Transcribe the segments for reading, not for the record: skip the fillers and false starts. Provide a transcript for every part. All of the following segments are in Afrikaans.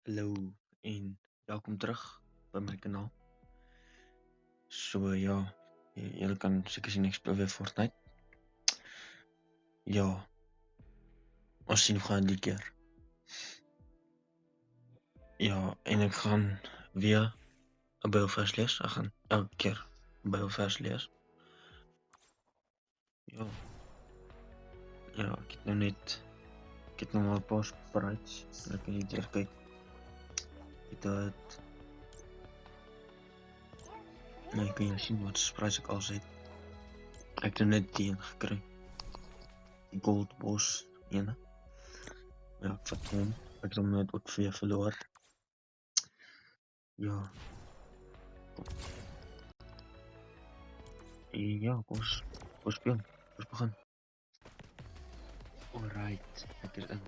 Hallo en welkom terug by my kanaal. So ja, julle kan seker sien ek speel weer Fortnite. Ja, ons sien hoe gaan die keer. Ja, en ek gaan weer 'n Bybelvers lees. Ek gaan elke keer 'n Bybelvers lees. Ja, ek het nou maar 'n paar bereid. Ek kan net eers kyk. Nee, kan jy sien wat spreek ek al het. Ek het net die een gekry. Die Gold Boss ene. Ja, ek vat hom. Ek het hom net ook weer verloor. Ja. Ja, kom speel. Kom begin. Alright, ek is in.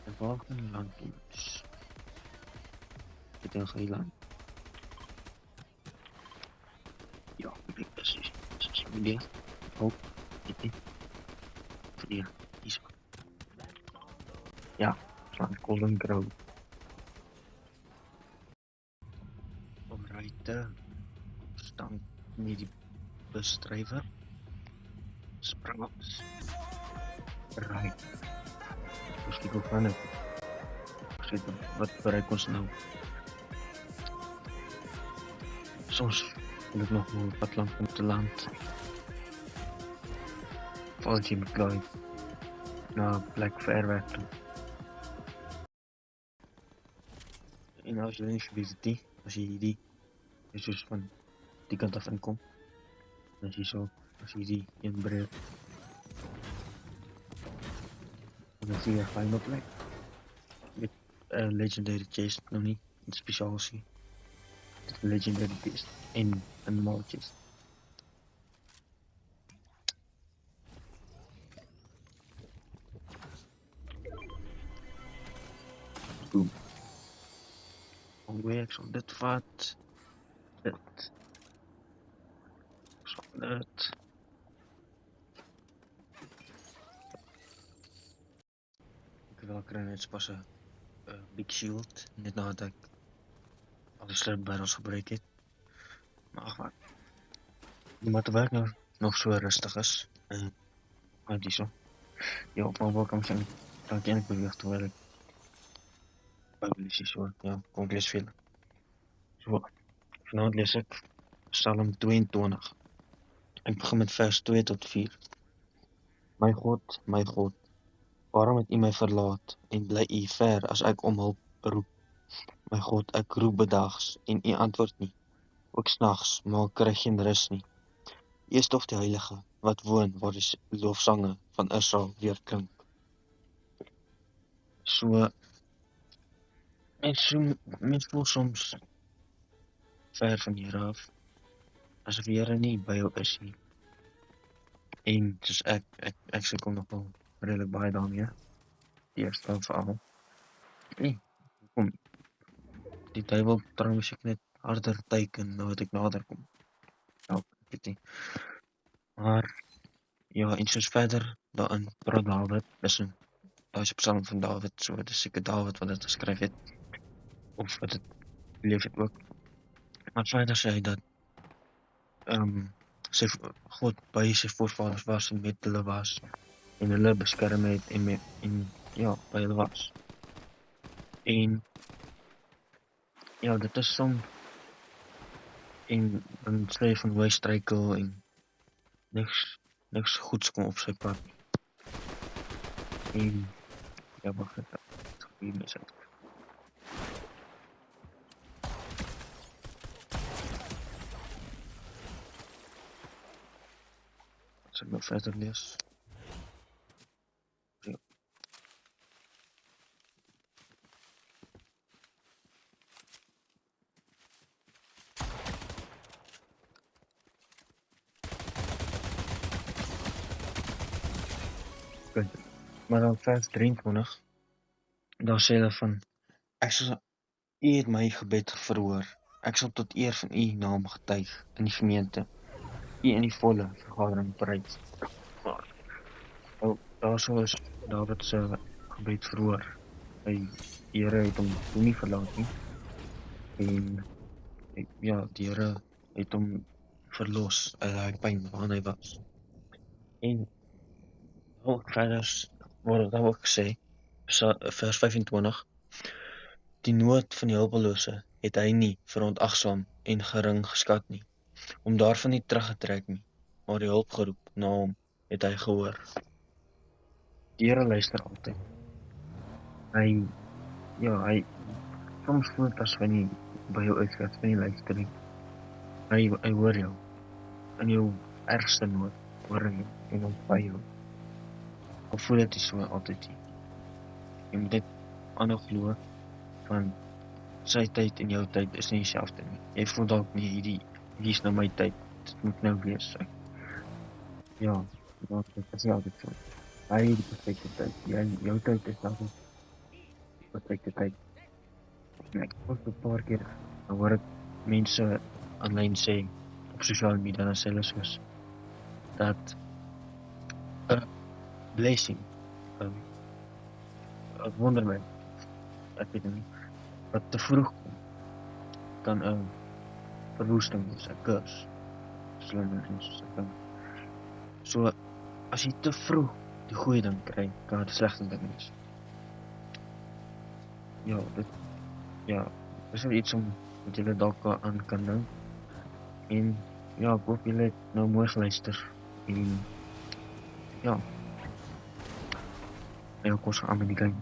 Ek wacht in landkies. Ek het in Geiland. Ja, ek denk dat is idee. Hoop, dit nie. Hier, hier. Ja, slaan Golden Grove. Alright, staan met die busdrywer. Spring op. Right. Ons kyk hoe gaan het. Wat bereik ons nou? Soms wil ek nog maar wat lang om te land. Val jy met Gloy na plek ver weg toe. En as jy nie geweet het nie, as jy hierdie is soos van die kant af inkom, as jy die een breek, en dan sien jy 'n fyn plek met 'n legendary chest, nou nie iets spesiaals nie. Dit is 'n legendary chest en 'n normal chest. Boom. Alweer, ek sal dit vat. Dit. Ek sal dit. Ek wil kry net pas 'n big shield, net nadat ek al die slurp barrels gebruik het. Maar ag wat. Die motorwerk nou nog so rustig is. Want hierso. Ja, op my welkom sien. Dan kan ek beweeg terwyl ek Bybelies so, ja, kom ek lees veel. So, vanaand lees ek Psalm 22. Ek begin met vers 2 tot 4. My God, waarom het U my verlaat en bly U ver as ek om hulp roep? My God, ek roep bedags en U antwoord nie. Ook snags, maar ek kry geen rus nie. U is tog die Heilige wat woon waar die lofsange van Israel weer klink. So, mens voel soms ver van die Here af, asof die Here nie by jou is nie. En soos ek sukkel nog wel redelik baie daarmee. Die eerste veral. Kom, die duiwel trouwens ek net harder teiken nou wat ek nader kom. Ja, ek weet nie. Maar, ja, en soos verder daarin praat Dawid, is een Psalm van Dawid, so dit is seker Dawid wat dit geskryf het, of wat dit beleef het ook. Maar verder sê hy dat sy God by sy voorvaders was en met hulle was, en hulle beskerm het en ja, by hulle was. En ja, dit is en dan sê hy van hoe hy struikel en niks goeds kom op sy pad. En ja, wag net, ek gebeur mes uit. As ek nou verder lees. Ja. Goed. Maar dan vers 23, daar sê hulle van, U het my gebed verhoor, ek sal tot eer van U naam getuig in die gemeente, U in die volle vergadering prys. Nou, daar sal is Dawid se gebed verhoor. Die Here het hom toe nie verlaat nie. En ja, die Here het hom verlos uit daai pyn waarin hy was. En ook verder word daar ook gesê, vers 25, die nood van die hulpelose het hy nie verontagsaam en gering geskat nie, om daarvan nie teruggetrek nie, maar die hulp geroep na hom het hy gehoor. Die Here luister altyd. Hy soms voel dit as hy nie by jou is, as hy nie luister nie. Hy hoor jou in jou ergste nood, hoor hy jou en hom by jou. Of voel dit nie so altyd nie. Jy moet net aanhou glo van sy tyd en jou tyd is nie dieselfde nie. Jy voel dalk nie hierdie is nou my tyd, dit moet nou wees. Ja, dit is nie altyd so. Hy het die perfekte tyd. Jou tyd is dalk nie die perfekte tyd. En ek hoor 'n paar keer, dan hoor ek mense aanlyn sê op sosiale media en hulle soos dat 'n blessing, 'n wonderwerk, ek weet nie, wat te vroeg kom, kan 'n verwoesting wees, 'n curse. So, as jy te vroeg die goeie ding kry, kan dit 'n slegte ding wees. Ja, dis wel iets om wat julle dalk aan kan dink. En ja, ek hoop julle het nou mooi geluister. En ja, ek was aan met die game.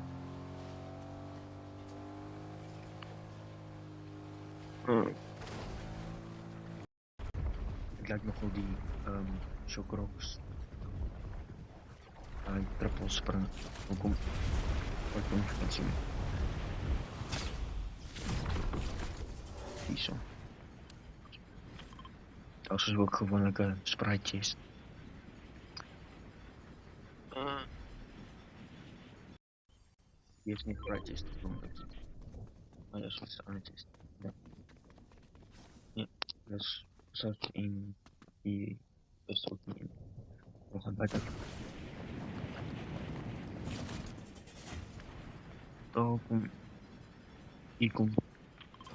Ek like nogal die shock rocks. Hy triple spring. Hoekom? Wat kom ek sien? Hierso. Daar is ook gewoonlike spruitjies. Hier is nie spruitjies te doen. Maar dat is wat andertjes. Ja. Ja, dus zoals in die is ook niet in. We gaan buiten. Daar kom, hier kom,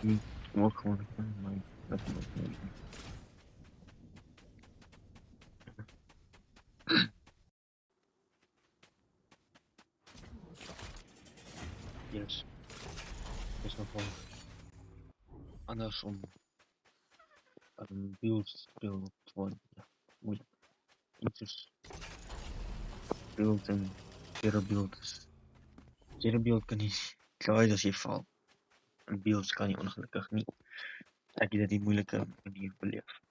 hier kom ook gewoon maar dat is ook niet. Yes, is nog wel anders om een beeld te worden. Ja, moeilijk. Iets is beeld en beeld is. Beeld kan niet klaar als je valt. Een beeld kan je ongelukkig niet. Ek het dit die moeilike manier beleef.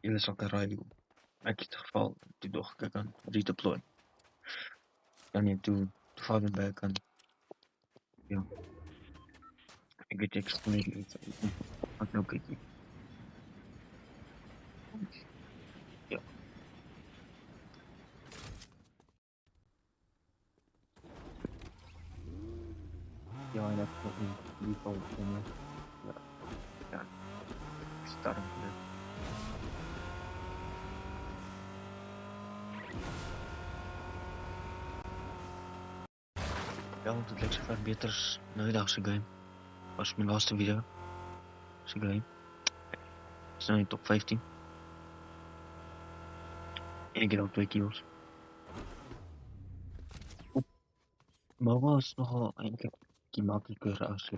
Julle sal kan raai hoe. Ek het geval toe dog ek kan redeploy. Dan jy toe vader by kan. Ja. Ek weet ek explain iets. Wat nou kyk jy. Ja. Ja, en ek het die geval van ja. Start met ja, want het lyk sover beter as nou dag se game. Was my laaste video se game. Is nou in top 15. En ek het al 2 kills. MOBA is nogal eintlik die makliker as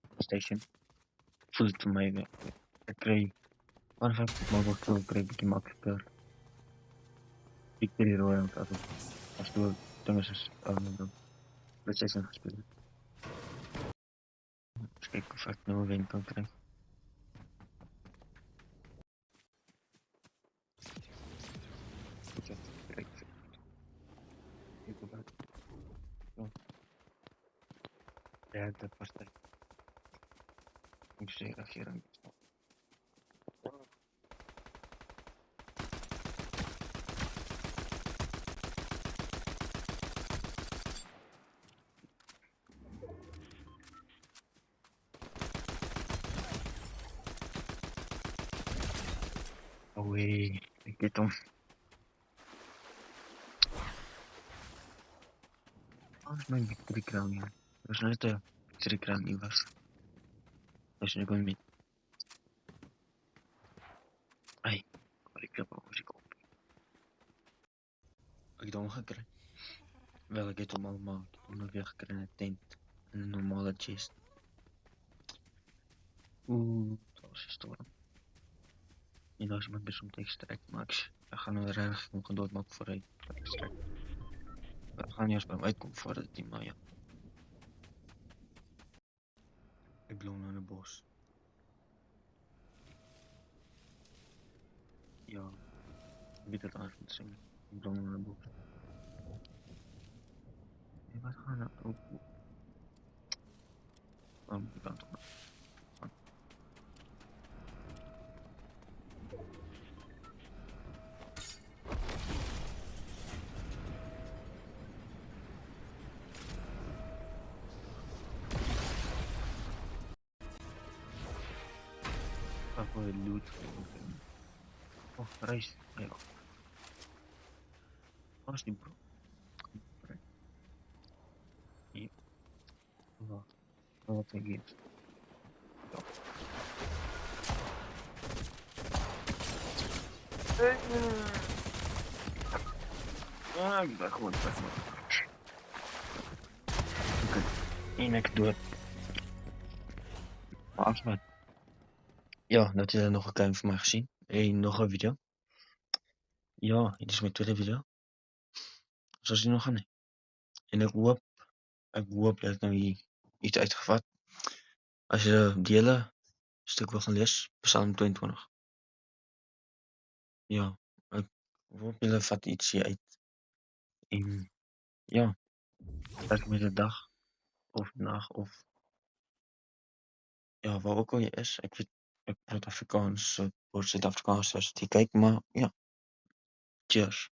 PlayStation. Voel dit vir my ek kry aanvanklik MOBA kry bietjie makliker. Victory Royale as toe dinge soos PlayStation gespeel het. Kyk of ek nou 'n wen kan kry. Ja, dat was het. Ik zeg dat je dan. Oh wee, ik weet hem. my victory crown hier. Dat is net de victory crown nie was. As jy kon met. Ai, wat ek klop op musik op. Ek het hom gekry. Wel, ek het hom al maar hom weer gekry in 'n tent in 'n normale chest. Dat was 'n storm. En daar is iemand besig om te extract, maar ek gaan nou regtig nog gedood maak voor hy extract. Ek gaan eers by hom uitkom voordat die maar ja. Ek blom nou in 'n bos. Ja, ek weet dit anders moet sê. Ek blom nou in 'n bos. En wat gaan nou ook? Die kant op. Ek wil loot. Oh, reis. Ja. Waar is die bro? Hier. Wat ek hier. Ja. Ik ben gewoon weg. Oké. En ik doe het. Maar ja, dat is nog een klein van mij gezien. En nog een video. Ja, dit is mijn tweede video. Zoals je nog gaan. En ik hoop dat ik nou hier iets uitgevat. Als je die hele stuk wil gaan lezen, Psalm 22. Ja, ik hoop jullie vat iets hier uit. En ja, start met de dag of nacht of ja, waar ook al je is. Ik weet, ik praat Afrikaans, Zuid-Afrikaans als je kijkt, maar ja. Cheers.